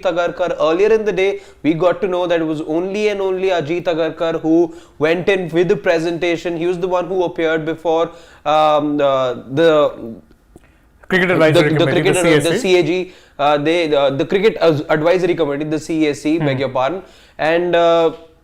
Agarkar. Earlier in the day, we got to know that it was only and only AJIT Agarkar who went in with the presentation. He was the one who appeared before the Cricket Advisory Committee, the CAG, the Cricket Advisory Committee, the CAC, beg your pardon, and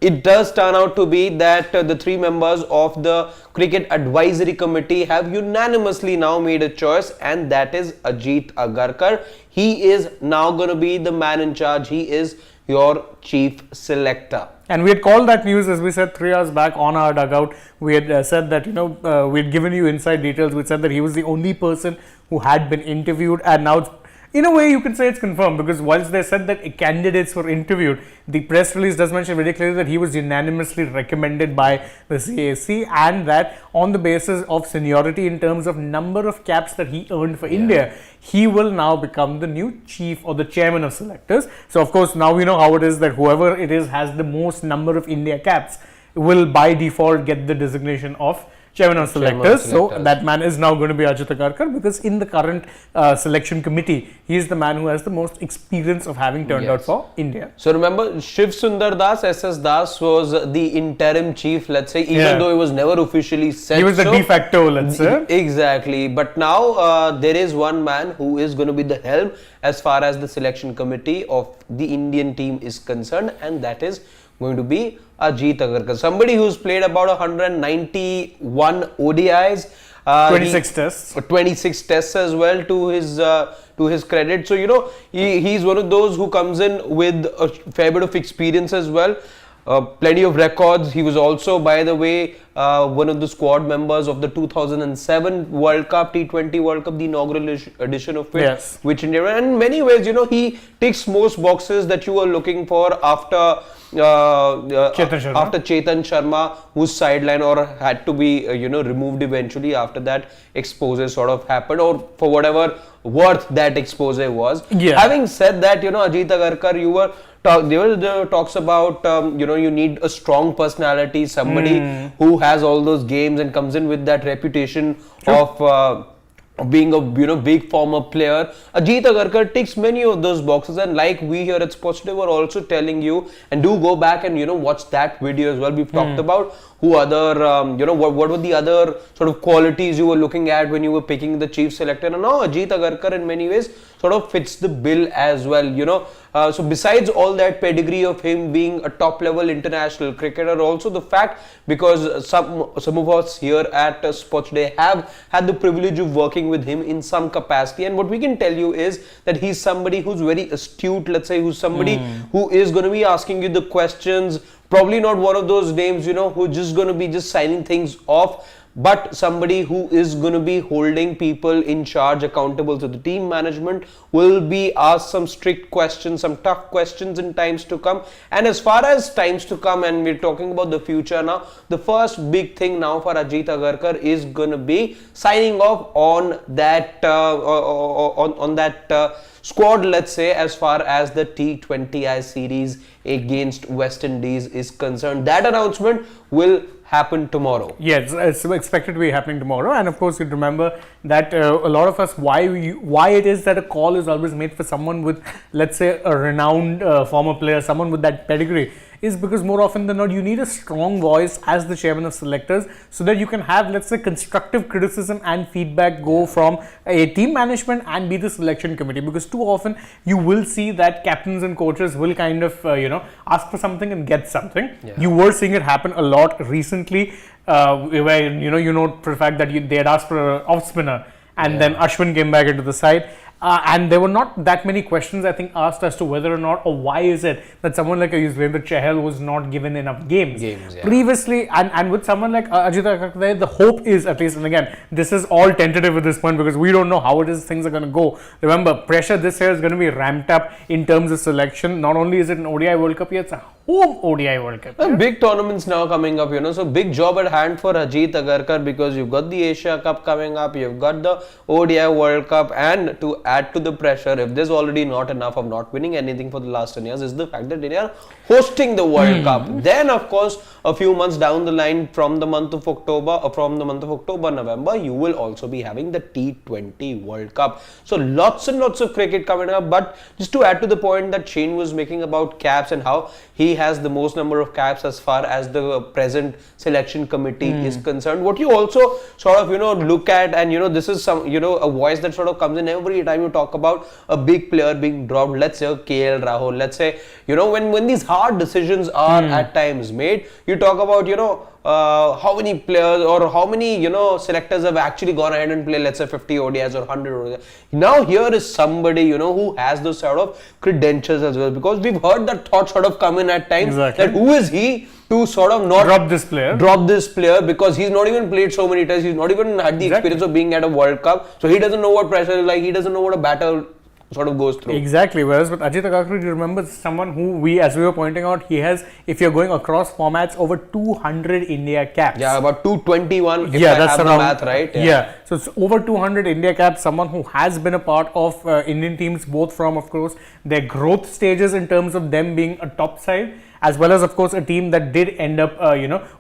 it does turn out to be that the three members of the Cricket Advisory Committee have unanimously now made a choice, and that is AJIT Agarkar. He is now going to be the man in charge. He is your chief selector. And we had called that news, as we said 3 hours back on our dugout. We had said that, we had given you inside details. We said that he was the only person who had been interviewed, and now it's, in a way, you can say it's confirmed, because once they said that candidates were interviewed, the press release does mention very clearly that he was unanimously recommended by the CAC, and that on the basis of seniority in terms of number of caps that he earned for India, he will now become the new chief or the chairman of selectors. So, of course, now we know how it is that whoever it is has the most number of India caps will by default get the designation of chairman of selectors. So that man is now going to be AJIT Agarkar, because in the current selection committee, he is the man who has the most experience of having turned out for India. So remember, Shiv Sundar Das, SS Das, was the interim chief, let's say, even though he was never officially said. He was the de facto, let's say. Exactly. But now there is one man who is going to be the helm as far as the selection committee of the Indian team is concerned, and that is going to be AJIT Agarkar, somebody who's played about 191 ODIs, 26 tests, 26 tests as well to his credit. So he's one of those who comes in with a fair bit of experience as well. Plenty of records. He was also, by the way, one of the squad members of the 2007 World Cup, T20 World Cup, the inaugural edition of it, which India, and in many ways, he ticks most boxes that you were looking for after Chetan Sharma, whose sideline or had to be removed eventually after that expose sort of happened, or for whatever worth that expose was. Having said that, AJIT Agarkar, there were talks about you need a strong personality, somebody who has all those games and comes in with that reputation of being a big former player. AJIT Agarkar ticks many of those boxes, and like we here at Sports Today were also telling you, and do go back and watch that video as well. We've talked about who other what were the other sort of qualities you were looking at when you were picking the chief selector, and now AJIT Agarkar in many ways sort of fits the bill as well. So besides all that pedigree of him being a top level international cricketer, also the fact, because some of us here at Sports Today have had the privilege of working with him in some capacity, and what we can tell you is that he's somebody who's very astute, let's say, who's somebody who is going to be asking you the questions. Probably not one of those names, who's just going to be just signing things off, but somebody who is going to be holding people in charge accountable. So the team management will be asked some strict questions, some tough questions in times to come. And as far as times to come, and we're talking about the future now, the first big thing now for AJIT Agarkar is going to be signing off on that squad, let's say, as far as the T20I series against West Indies is concerned. That announcement will happen tomorrow. Yes, it's expected to be happening tomorrow, and of course you remember that a lot of us, why it is that a call is always made for someone with, let's say, a renowned former player, someone with that pedigree, is because more often than not you need a strong voice as the chairman of selectors, so that you can have, let's say, constructive criticism and feedback go from a team management and be the selection committee, because too often you will see that captains and coaches will kind of ask for something and get something. You were seeing it happen a lot recently, where for the fact that they had asked for an off spinner, and then Ashwin came back into the side. And there were not that many questions, I think, asked as to whether or not, or why is it that someone like Yuzvendra Chahal was not given enough games previously, and with someone like AJIT Agarkar, the hope is, at least, and again, this is all tentative at this point because we don't know how it is things are going to go. Remember, pressure this year is going to be ramped up in terms of selection. Not only is it an ODI World Cup, it's a home ODI World Cup. And big tournaments now coming up, so big job at hand for AJIT Agarkar, because you've got the Asia Cup coming up, you've got the ODI World Cup, and to add to the pressure, if there's already not enough of not winning anything for the last 10 years, is the fact that they are hosting the World Cup. Then, of course, a few months down the line, from the month of October, November, you will also be having the T20 World Cup. So lots and lots of cricket coming up. But just to add to the point that Shane was making about caps and how he has the most number of caps as far as the present selection committee is concerned, what you also sort of look at, and this is some a voice that sort of comes in every time you talk about a big player being dropped. Let's say KL Rahul, let's say when these hard decisions are at times made, you talk about how many players or how many selectors have actually gone ahead and played, let's say 50 ODIs or 100 ODIs. Now here is somebody who has those sort of credentials as well, because we've heard that thought sort of come in at times, that who is he to sort of not drop this player, because he's not even played so many times, he's not even had the experience of being at a World Cup, so he doesn't know what pressure is like, he doesn't know what a batter sort of goes through. Exactly. Whereas with AJIT Agarkar, you remember someone who as we were pointing out, he has, if you're going across formats, over 200 India caps. Yeah, about 221 if I have the math right. Yeah. So it's over 200 India caps, someone who has been a part of Indian teams, both from, of course, their growth stages in terms of them being a top side, as well as, of course, a team that did end up,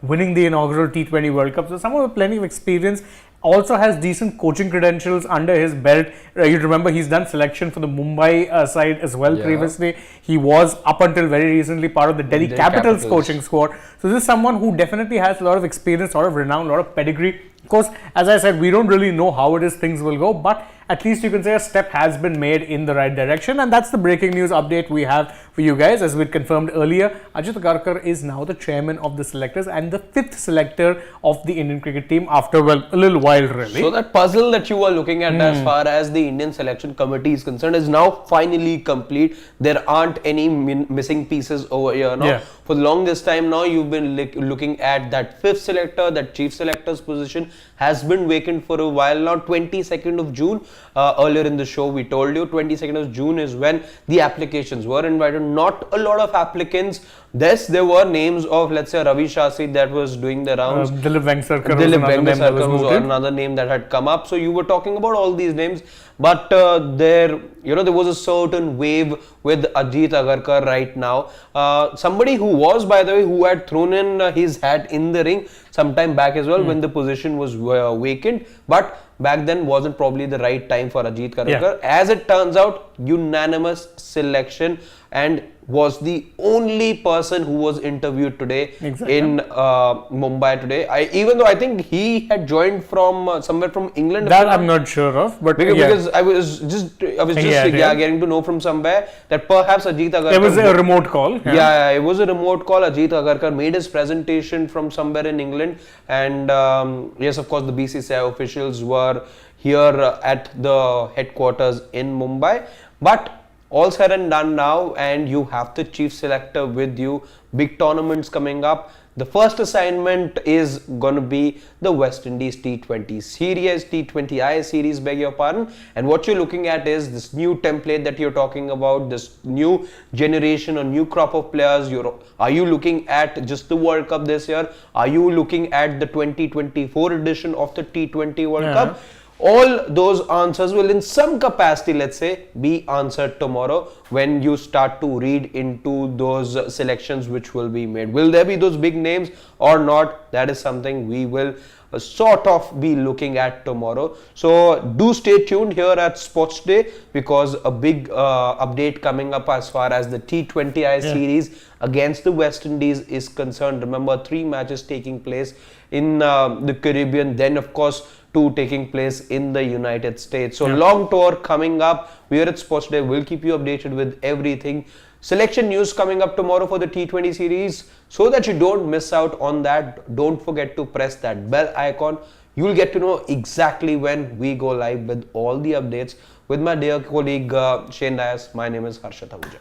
winning the inaugural T20 World Cup. So someone with plenty of experience, also has decent coaching credentials under his belt. You remember he's done selection for the Mumbai side as well previously. He was up until very recently part of the Delhi Capitals coaching squad. So this is someone who definitely has a lot of experience, a lot of renown, a lot of pedigree. Of course, as I said, we don't really know how it is things will go, but at least you can say a step has been made in the right direction, and that's the breaking news update we have for you guys. As we confirmed earlier, AJIT Agarkar is now the chairman of the selectors and the 5th selector of the Indian cricket team after, well, a little while really. So that puzzle that you were looking at as far as the Indian selection committee is concerned is now finally complete. There aren't any missing pieces over here now. For the longest time now, you've been looking at that 5th selector, that chief selector's position has been vacant for a while now. 22nd of June, earlier in the show we told you, 22nd of June is when the applications were invited. Not a lot of applicants. There were names of, let's say, Ravi Shastri that was doing the rounds. Dilip Vengsarkar was another name that had come up. So you were talking about all these names, but there was a certain wave with AJIT Agarkar right now. Somebody who was, by the way, who had thrown in his hat in the ring sometime back as well when the position was vacant, but back then wasn't probably the right time for AJIT Agarkar. As it turns out, unanimous selection, and was the only person who was interviewed today in Mumbai today. Even though I think he had joined from somewhere from England. That I'm not sure of, but because I was just getting to know from somewhere that perhaps AJIT Agarkar. It was a remote call. Yeah, it was a remote call. AJIT Agarkar made his presentation from somewhere in England, and yes, of course, the BCCI officials were here at the headquarters in Mumbai, but all said and done now, and you have the chief selector with you. Big tournaments coming up. The first assignment is going to be the West Indies T20 series, T20I series, beg your pardon. And what you're looking at is this new template that you're talking about, this new generation or new crop of players. Are you looking at just the World Cup this year? Are you looking at the 2024 edition of the T20 World Cup? All those answers will in some capacity, let's say, be answered tomorrow when you start to read into those selections which will be made. Will there be those big names or not? That is something we will sort of be looking at tomorrow. So do stay tuned here at Sports Day, because a big update coming up as far as the T20I series against the West Indies is concerned. Remember, 3 matches taking place in the Caribbean, then of course 2 taking place in the United States. So long tour coming up. We are at Sports Day. We'll keep you updated with everything. Selection news coming up tomorrow for the T20 series. So that you don't miss out on that, don't forget to press that bell icon. You'll get to know exactly when we go live with all the updates with my dear colleague Shane Dias. My name is Harshat Ahuja.